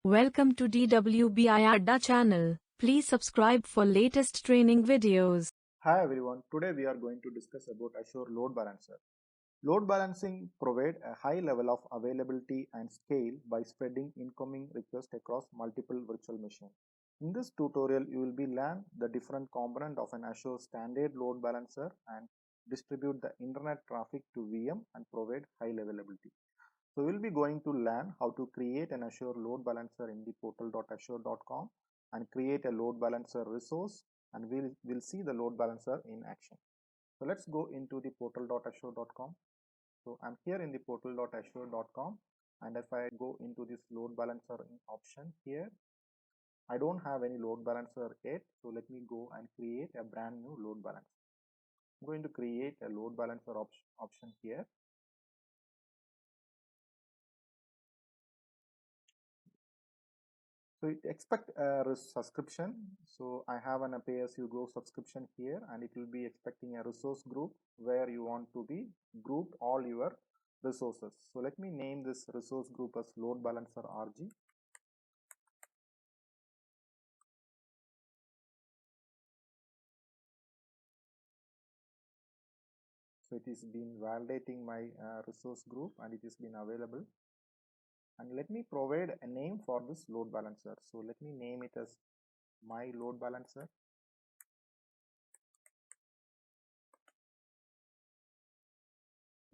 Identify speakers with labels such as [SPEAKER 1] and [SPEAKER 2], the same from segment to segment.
[SPEAKER 1] Welcome to DWBIADDA channel. Please subscribe for latest training videos.
[SPEAKER 2] Hi everyone, today we are going to discuss about Azure Load Balancer. Load balancing provides a high level of availability and scale by spreading incoming requests across multiple virtual machines. In this tutorial, you will be learn the different component of an Azure standard load balancer and distribute the internet traffic to VM and provide high availability. So we'll be going to learn how to create an Azure load balancer in the portal.azure.com and create a load balancer resource, and we'll see the load balancer in action. So let's go into the portal.azure.com. So I'm here in the portal.azure.com, and if I go into this load balancer option here, I don't have any load balancer yet. So let me go and create a brand new load balancer. I'm going to create a load balancer option here. So it expect a subscription. So I have a pay-as-you-go subscription here, and it will be expecting a resource group where you want to be grouped all your resources. So let me name this resource group as load balancer RG. So it is been validating my resource group, and it has been available. And let me provide a name for this load balancer. So let me name it as my load balancer.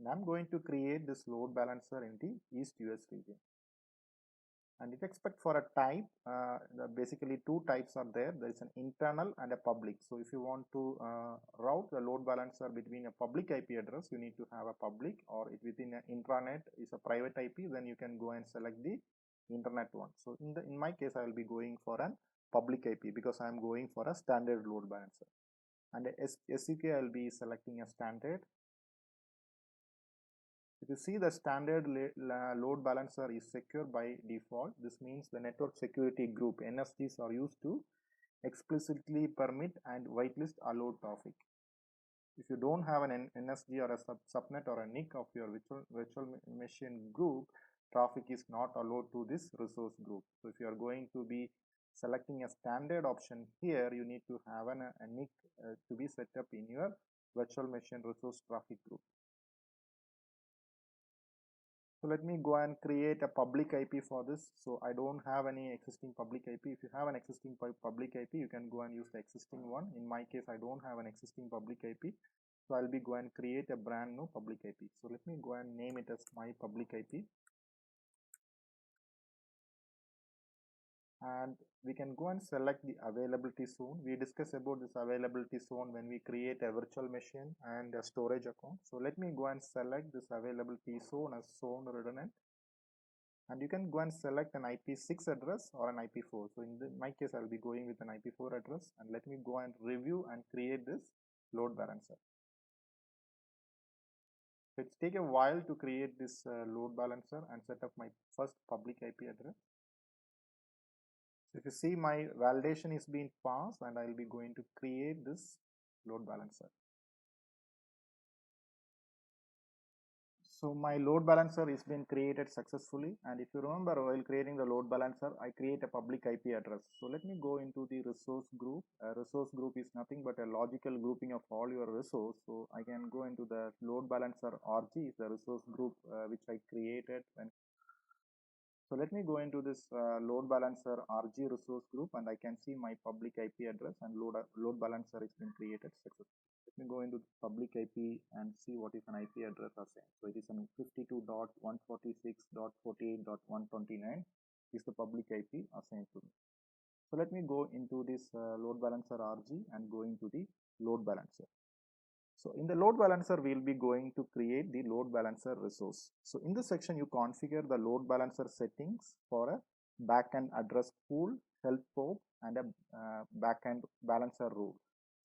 [SPEAKER 2] And I'm going to create this load balancer in the East US region. And it expect for a type, basically two types are there. There is an internal and a public. So if you want to route the load balancer between a public IP address, you need to have a public, or it within an intranet is a private IP, then you can go and select the internet one. So in my case, I will be going for an public IP because I am going for a standard load balancer. And SEK, I will be selecting a standard. If you see the standard load balancer is secure by default, this means the network security group NSGs are used to explicitly permit and whitelist allowed traffic. If you don't have an NSG or a subnet or a NIC of your virtual machine group, traffic is not allowed to this resource group. So if you are going to be selecting a standard option here, you need to have a NIC to be set up in your virtual machine resource traffic group. So let me go and create a public IP for this. So I don't have any existing public IP. If you have an existing public IP, you can go and use the existing one. In my case, I don't have an existing public IP. So I'll be going and create a brand new public IP. So let me go and name it as my public IP. And we can go and select the availability zone. We discussed about this availability zone when we create a virtual machine and a storage account. So let me go and select this availability zone as zone redundant. And you can go and select an IP6 address or an IP4. So in my case, I'll be going with an IP4 address, and let me go and review and create this load balancer. So it's take a while to create this load balancer and set up my first public IP address. So if you see, my validation is being passed, and I'll be going to create this load balancer. So my load balancer is been created successfully, and if you remember, while creating the load balancer, I create a public IP address. So let me go into the resource group. A resource group is nothing but a logical grouping of all your resource. So I can go into the load balancer RG, is the resource group which I created. So let me go into this load balancer RG resource group, and I can see my public IP address and load balancer has been created successfully. Let me go into public IP and see what is an IP address assigned. So it is an 52.146.48.129 is the public IP assigned to me. So let me go into this load balancer RG and go into the load balancer. So in the load balancer, we'll be going to create the load balancer resource. So in this section, you configure the load balancer settings for a backend address pool, health probe, and a backend balancer rule.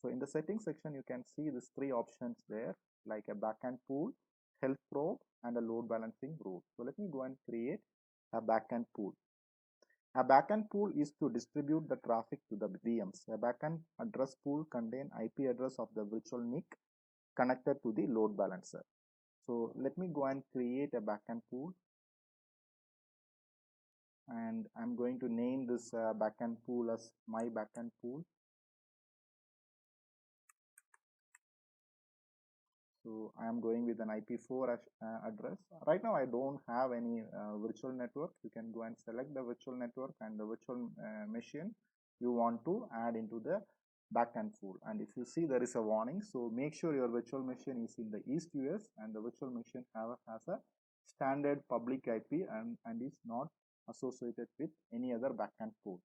[SPEAKER 2] So in the settings section, you can see these three options there, like a backend pool, health probe, and a load balancing rule. So let me go and create a backend pool. A backend pool is to distribute the traffic to the VMs. A backend address pool contains IP address of the virtual NIC connected to the load balancer. So let me go and create a backend pool. and I'm going to name this backend pool as my backend pool. So I am going with an IP4 address. Right now I don't have any virtual network. You can go and select the virtual network and the virtual machine you want to add into the backend pool. And if you see, there is a warning, so make sure your virtual machine is in the East US and the virtual machine has a standard public IP and is not associated with any other backend pool.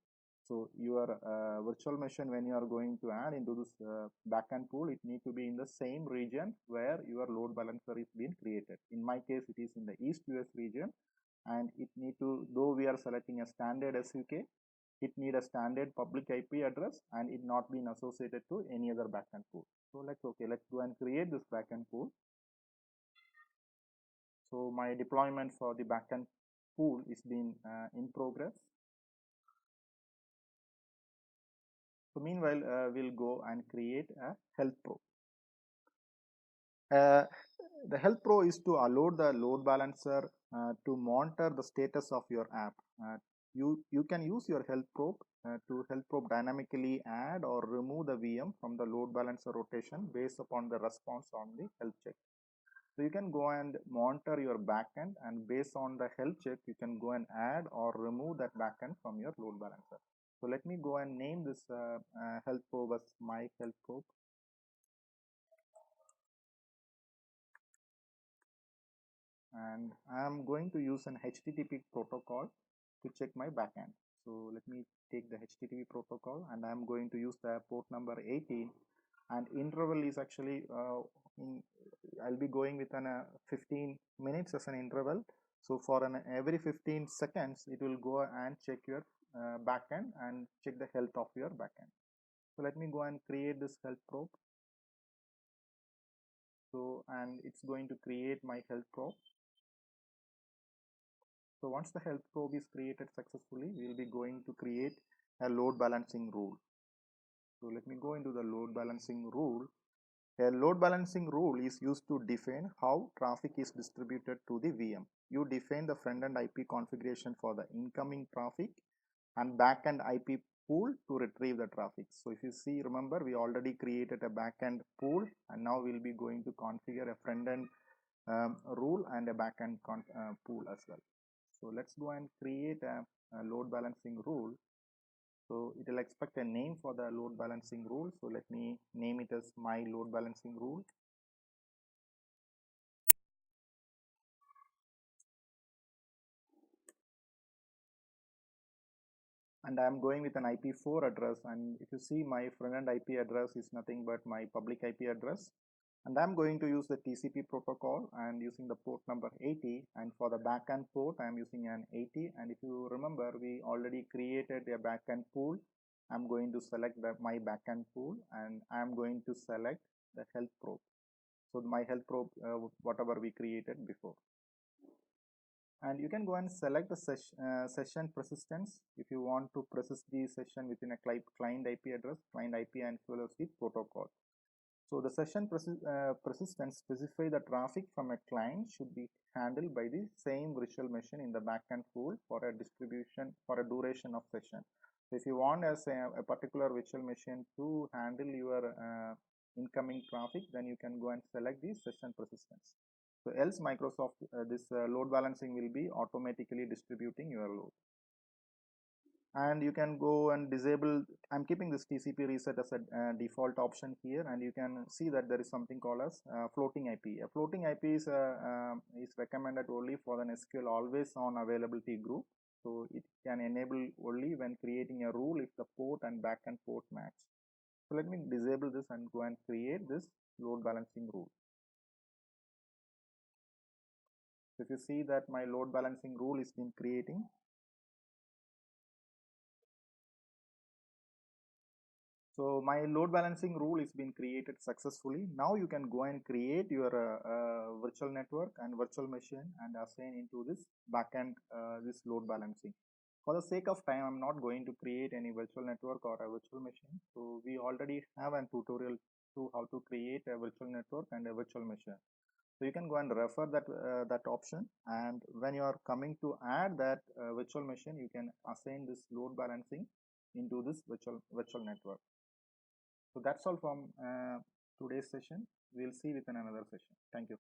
[SPEAKER 2] So your virtual machine, when you are going to add into this backend pool, it need to be in the same region where your load balancer is being created. In my case, it is in the East US region, and it need to, though we are selecting a standard SUK, it need a standard public IP address and it not been associated to any other backend pool. So let's go and create this backend pool. So my deployment for the backend pool is being in progress. So meanwhile, we'll go and create a health pro. The health pro is to allow the load balancer to monitor the status of your app. You can use your health probe to health probe dynamically add or remove the VM from the load balancer rotation based upon the response on the health check. So you can go and monitor your backend, and based on the health check, you can go and add or remove that backend from your load balancer. So let me go and name this health probe as my health probe. And I'm going to use an HTTP protocol to check my backend. So let me take the HTTP protocol, and I'm going to use the port number 18, and interval is actually I'll be going with an 15 minutes as an interval. So for every 15 seconds it will go and check your backend and check the health of your backend. So let me go and create this health probe. So, and it's going to create my health probe. So once the health probe is created successfully, we will be going to create a load balancing rule. So let me go into the load balancing rule. A load balancing rule is used to define how traffic is distributed to the VM. You define the front-end IP configuration for the incoming traffic and back-end IP pool to retrieve the traffic. So if you see, remember, we already created a back-end pool, and now we'll be going to configure a front-end rule and a back-end pool as well. So let's go and create a load balancing rule. So it will expect a name for the load balancing rule. So let me name it as my load balancing rule. And I'm going with an IP4 address, and if you see, my front-end IP address is nothing but my public IP address. And I'm going to use the TCP protocol and using the port number 80, and for the backend port I'm using an 80. And if you remember, we already created a backend pool. I'm going to select my backend pool, and I'm going to select the health probe. So my health probe, whatever we created before. And you can go and select the session persistence if you want to persist the session within a client IP address, client IP, and as well as the protocol. So the session persistence specify the traffic from a client should be handled by the same virtual machine in the backend pool for a distribution for a duration of session. So if you want as a particular virtual machine to handle your incoming traffic, then you can go and select the session persistence. So else Microsoft this load balancing will be automatically distributing your load. And you can go and disable, I'm keeping this TCP reset as a default option here, and you can see that there is something called as floating IP. A floating IP is recommended only for an SQL always on availability group. So it can enable only when creating a rule if the port and backend port match. So let me disable this and go and create this load balancing rule. So if you see that my load balancing rule is been creating. So my load balancing rule is been created successfully. Now you can go and create your virtual network and virtual machine and assign into this backend this load balancing. For the sake of time, I'm not going to create any virtual network or a virtual machine. So we already have a tutorial to how to create a virtual network and a virtual machine. So you can go and refer that option, and when you are coming to add that virtual machine, you can assign this load balancing into this virtual network. So that's all from today's session. We'll see you within another session. Thank you.